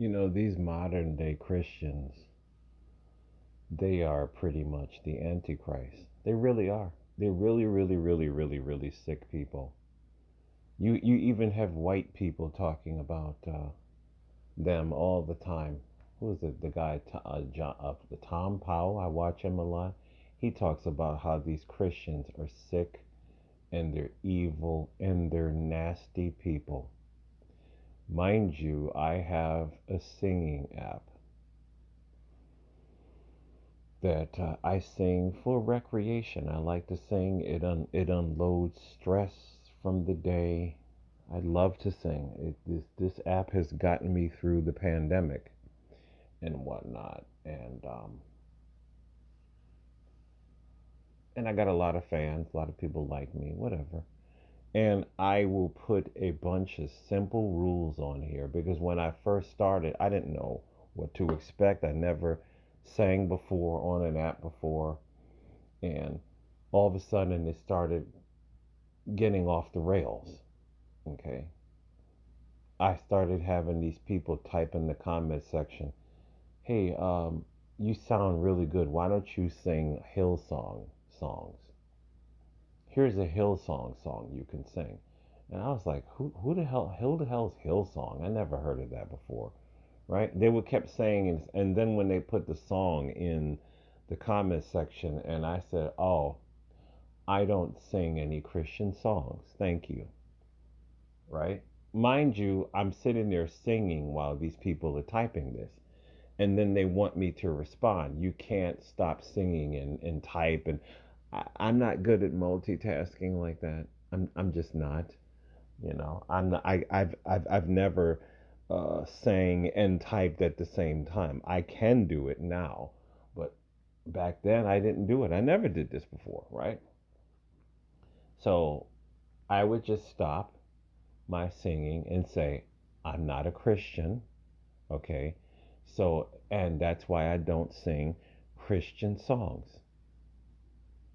These modern day Christians, they are pretty much the Antichrist. They really are. They're really, really, really, really, really sick people. You even have white people talking about them all the time. Who is it? The guy, the Tom Powell. I watch him a lot. He talks about how these Christians are sick and they're evil and they're nasty people. Mind you, I have a singing app that I sing for recreation. I like to sing. It unloads stress from the day. I love to sing. This app has gotten me through the pandemic and whatnot, and I got a lot of fans. A lot of people like me. Whatever. And I will put a bunch of simple rules on here because when I first started, I didn't know what to expect. I never sang before on an app before, and all of a sudden it started getting off the rails. Okay. I started having these people type in the comment section, "Hey, you sound really good. Why don't you sing Hillsong songs? Here's a Hillsong song you can sing." And I was like, who the hell's Hillsong? I never heard of that before, right? They would kept saying, and then when they put the song in the comment section, and I said, "Oh, I don't sing any Christian songs, thank you," right? Mind you, I'm sitting there singing while these people are typing this, and then they want me to respond. You can't stop singing and type, and I'm not good at multitasking like that. I'm just not. I'm not, I've never sang and typed at the same time. I can do it now, but back then I didn't do it. I never did this before, right? So I would just stop my singing and say, "I'm not a Christian," okay? So, and that's why I don't sing Christian songs.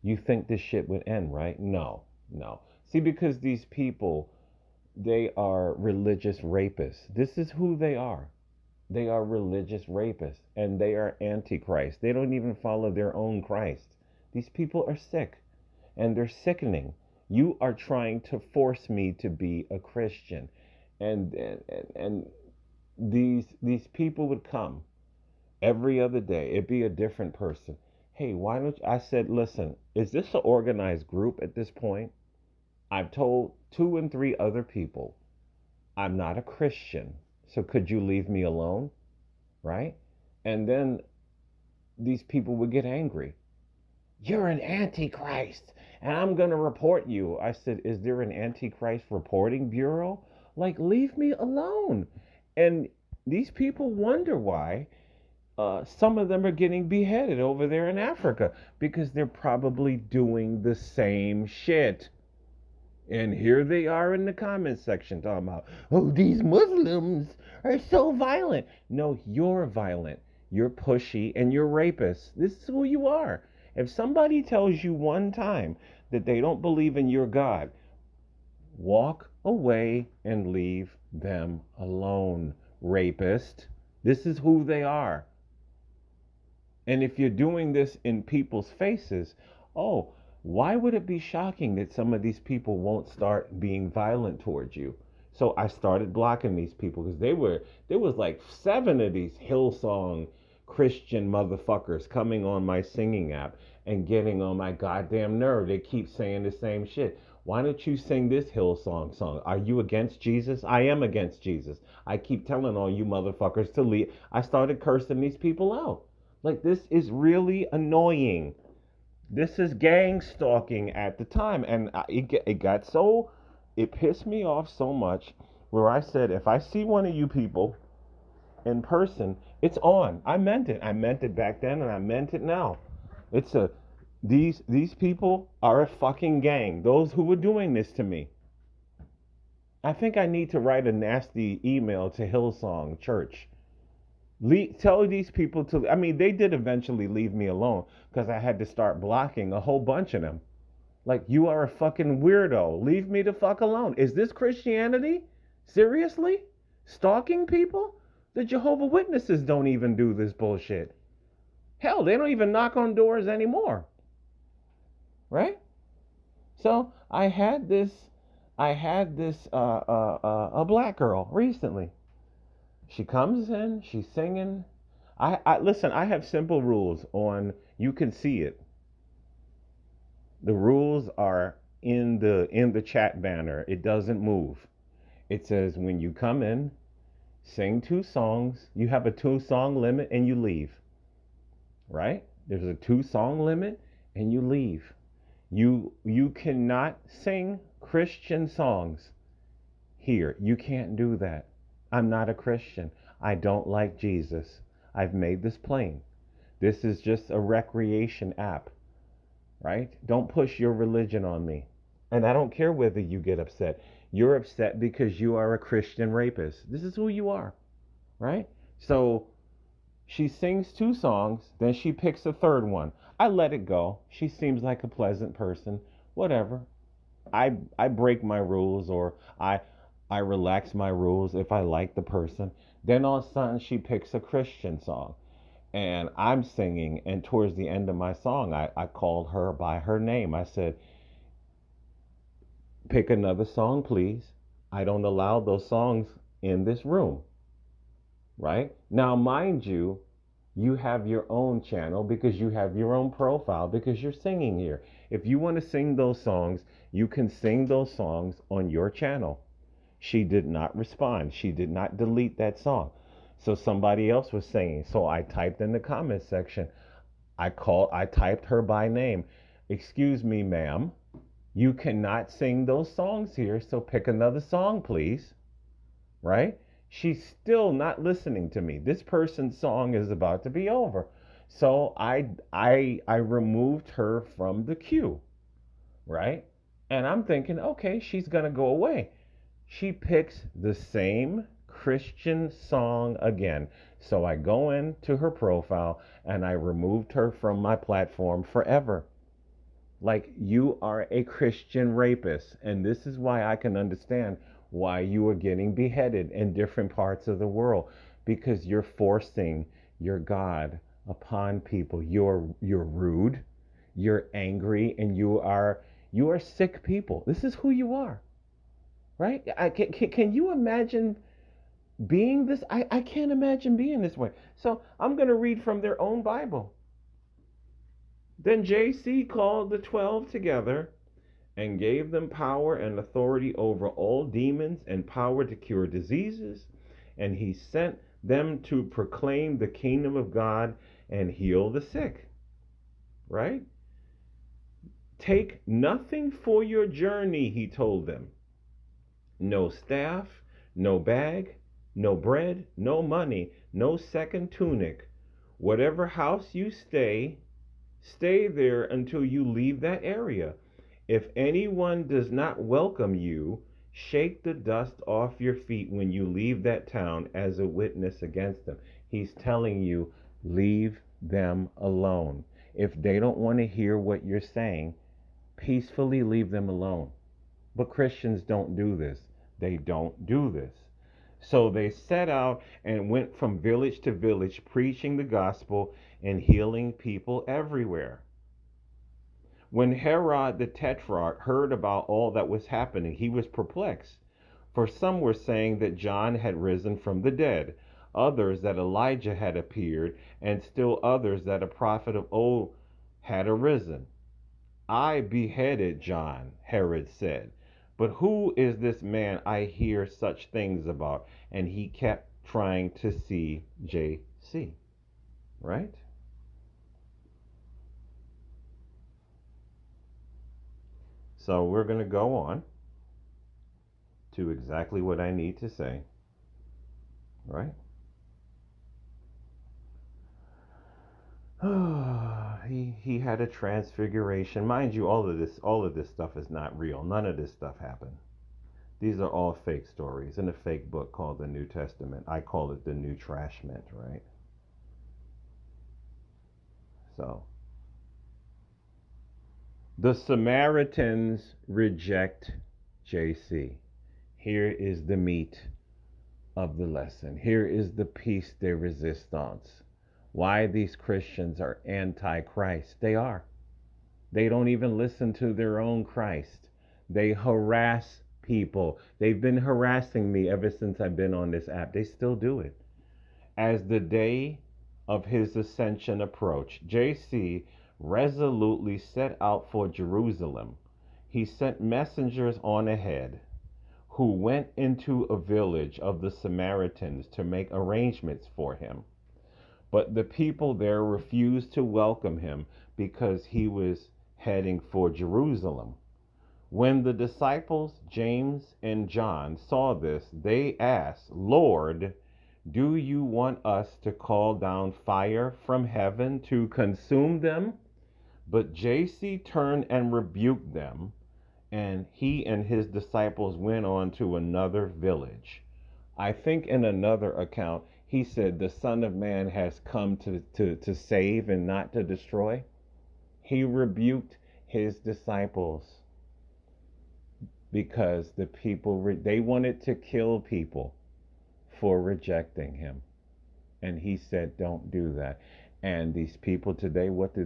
You think this shit would end, right? No, no. See, because these people, they are religious rapists. This is who they are. They are religious rapists and they are antichrist. They don't even follow their own Christ. These people are sick and they're sickening. You are trying to force me to be a Christian. And these people would come every other day. It'd be a different person. "Hey, why don't you? I said, "Listen, is this an organized group at this point? I've told two and three other people I'm not a Christian. So could you leave me alone?" Right? And then these people would get angry. "You're an antichrist and I'm going to report you." I said, "Is there an antichrist reporting bureau? Like, leave me alone." And these people wonder why some of them are getting beheaded over there in Africa because they're probably doing the same shit. And here they are in the comment section talking about, "Oh, these Muslims are so violent." No, you're violent. You're pushy and you're rapists. This is who you are. If somebody tells you one time that they don't believe in your God, walk away and leave them alone, rapist. This is who they are. And if you're doing this in people's faces, oh, why would it be shocking that some of these people won't start being violent towards you? So I started blocking these people because there was like seven of these Hillsong Christian motherfuckers coming on my singing app and getting on my goddamn nerve. They keep saying the same shit. "Why don't you sing this Hillsong song? Are you against Jesus?" I am against Jesus. I keep telling all you motherfuckers to leave. I started cursing these people out. Like, this is really annoying. This is gang stalking at the time. And it got so, it pissed me off so much where I said, if I see one of you people in person, it's on. I meant it. I meant it back then and I meant it now. It's a, these people are a fucking gang. Those who were doing this to me. I think I need to write a nasty email to Hillsong Church. Tell these people to. I mean, they did eventually leave me alone because I had to start blocking a whole bunch of them. Like, you are a fucking weirdo. Leave me the fuck alone. Is this Christianity? Seriously? Stalking people? The Jehovah Witnesses don't even do this bullshit. Hell, they don't even knock on doors anymore. Right? So I had this a black girl recently. She comes in, she's singing. I listen. I have simple rules on. You can see it. The rules are in the chat banner. It doesn't move. It says when you come in, sing 2 songs. You have a 2 song limit and you leave. Right? There's a 2 song limit and you leave. You cannot sing Christian songs here. You can't do that. I'm not a Christian. I don't like Jesus. I've made this plain. This is just a recreation app, right? Don't push your religion on me. And I don't care whether you get upset. You're upset because you are a Christian rapist. This is who you are, right? So she sings 2 songs, then she picks a third one. I let it go. She seems like a pleasant person. Whatever. I break my rules, or I relax my rules if I like the person. Then all of a sudden she picks a Christian song and I'm singing, and towards the end of my song I called her by her name. I said, pick another song, please. I don't allow those songs in this room. Right? Now, mind you, you have your own channel because you have your own profile because you're singing here. If you want to sing those songs, you can sing those songs on your channel. She did not respond. She did not delete that song. So somebody else was singing. So I typed in the comment section. I typed her by name. Excuse me, ma'am. You cannot sing those songs here, so pick another song, please. Right? She's still not listening to me. This person's song is about to be over. So I removed her from the queue, right? And I'm thinking, okay, she's gonna go away. She picks the same Christian song again. So I go into her profile and I removed her from my platform forever. Like, you are a Christian rapist. And this is why I can understand why you are getting beheaded in different parts of the world, because you're forcing your God upon people. You're rude, you're angry, and you are sick people. This is who you are, right? Can you imagine being this? I can't imagine being this way. So I'm going to read from their own Bible. Then JC called the 12 together and gave them power and authority over all demons and power to cure diseases. And he sent them to proclaim the kingdom of God and heal the sick. Right? Take nothing for your journey, he told them. No staff, no bag, no bread, no money, no second tunic. Whatever house you stay there until you leave that area. If anyone does not welcome you, shake the dust off your feet when you leave that town as a witness against them. He's telling you, leave them alone. If they don't want to hear what you're saying, peacefully leave them alone. But Christians don't do this. They don't do this. So they set out and went from village to village, preaching the gospel and healing people everywhere. When Herod the Tetrarch heard about all that was happening, he was perplexed. For some were saying that John had risen from the dead, others that Elijah had appeared, and still others that a prophet of old had arisen. I beheaded John, Herod said. But who is this man I hear such things about? And he kept trying to see JC, right? So we're going to go on to exactly what I need to say, right? He had a transfiguration. Mind you, all of this stuff is not real. None of this stuff happened. These are all fake stories in a fake book called the New Testament. I call it the New Trashment, right? So the Samaritans reject JC. Here is the meat of the lesson. Here is the piece de resistance. Why these Christians are anti-Christ. They are. They don't even listen to their own Christ. They harass people. They've been harassing me ever since I've been on this app. They still do it. As the day of his ascension approached, JC resolutely set out for Jerusalem. He sent messengers on ahead who went into a village of the Samaritans to make arrangements for him. But the people there refused to welcome him because he was heading for Jerusalem. When the disciples, James and John, saw this, they asked, Lord, do you want us to call down fire from heaven to consume them? But JC turned and rebuked them, and he and his disciples went on to another village. I think in another account, he said the Son of Man has come to save and not to destroy. He rebuked his disciples because the people, they wanted to kill people for rejecting him. And he said, don't do that. And these people today, what do?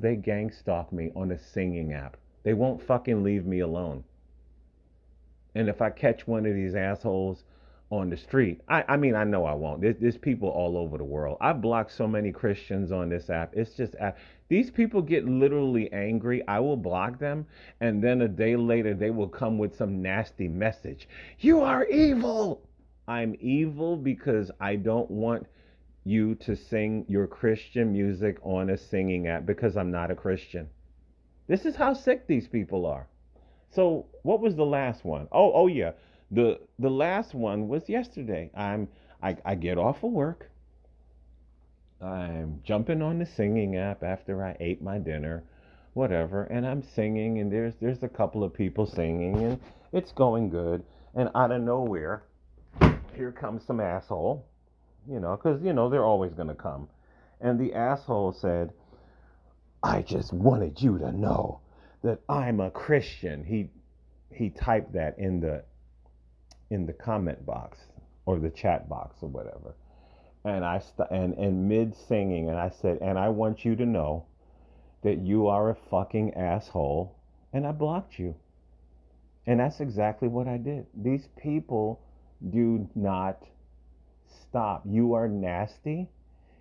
They gang stalk me on a singing app. They won't fucking leave me alone. And if I catch one of these assholes on the street, I mean, I know I won't. There's people all over the world. I've blocked so many Christians on this app. It's just, these people get literally angry. I will block them. And then a day later, they will come with some nasty message. You are evil. I'm evil because I don't want you to sing your Christian music on a singing app because I'm not a Christian. This is how sick these people are. So what was the last one? Oh yeah. The last one was yesterday. I get off of work. I'm jumping on the singing app after I ate my dinner, whatever, and I'm singing, and there's a couple of people singing, and it's going good. And out of nowhere, here comes some asshole, because they're always gonna come. And the asshole said, I just wanted you to know that I'm a Christian. He typed that in the comment box or the chat box or whatever. And and mid singing, and I said, and I want you to know that you are a fucking asshole, and I blocked you. And that's exactly what I did. These people do not stop. You are nasty.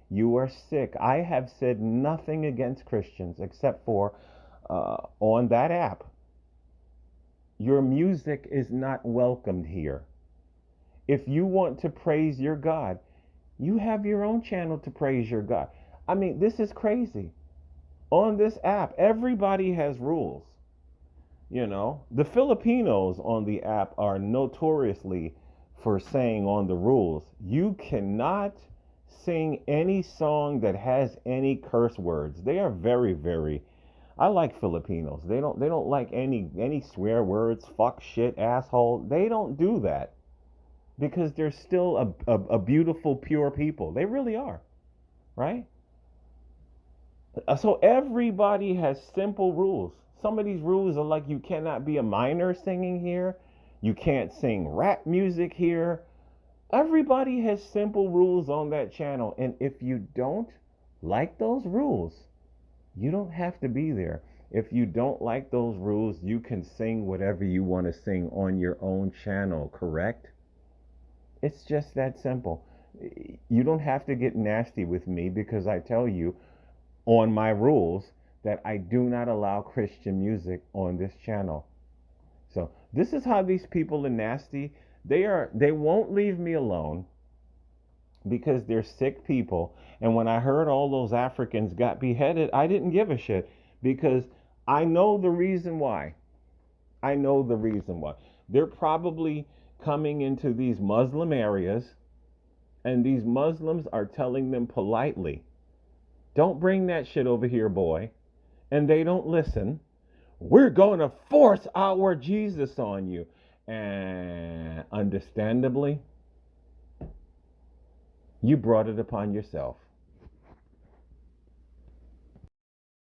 You are sick. I have said nothing against Christians except for on that app. Your music is not welcomed here. If you want to praise your God, you have your own channel to praise your God. I mean, this is crazy. On this app, everybody has rules. The Filipinos on the app are notoriously for saying on the rules, you cannot sing any song that has any curse words. They are very, very. I like Filipinos. They don't like any swear words, fuck, shit, asshole. They don't do that because they're still a beautiful, pure people. They really are, right? So everybody has simple rules. Some of these rules are like you cannot be a minor singing here. You can't sing rap music here. Everybody has simple rules on that channel. And if you don't like those rules, you don't have to be there. If you don't like those rules, you can sing whatever you want to sing on your own channel, correct? It's just that simple. You don't have to get nasty with me because I tell you on my rules that I do not allow Christian music on this channel. So this is how these people are nasty. They won't leave me alone because they're sick people. And when I heard all those Africans got beheaded, I didn't give a shit because I know the reason why. I know the reason why. They're probably coming into these Muslim areas, and these Muslims are telling them politely, don't bring that shit over here, boy. And they don't listen. We're going to force our Jesus on you. And understandably, you brought it upon yourself.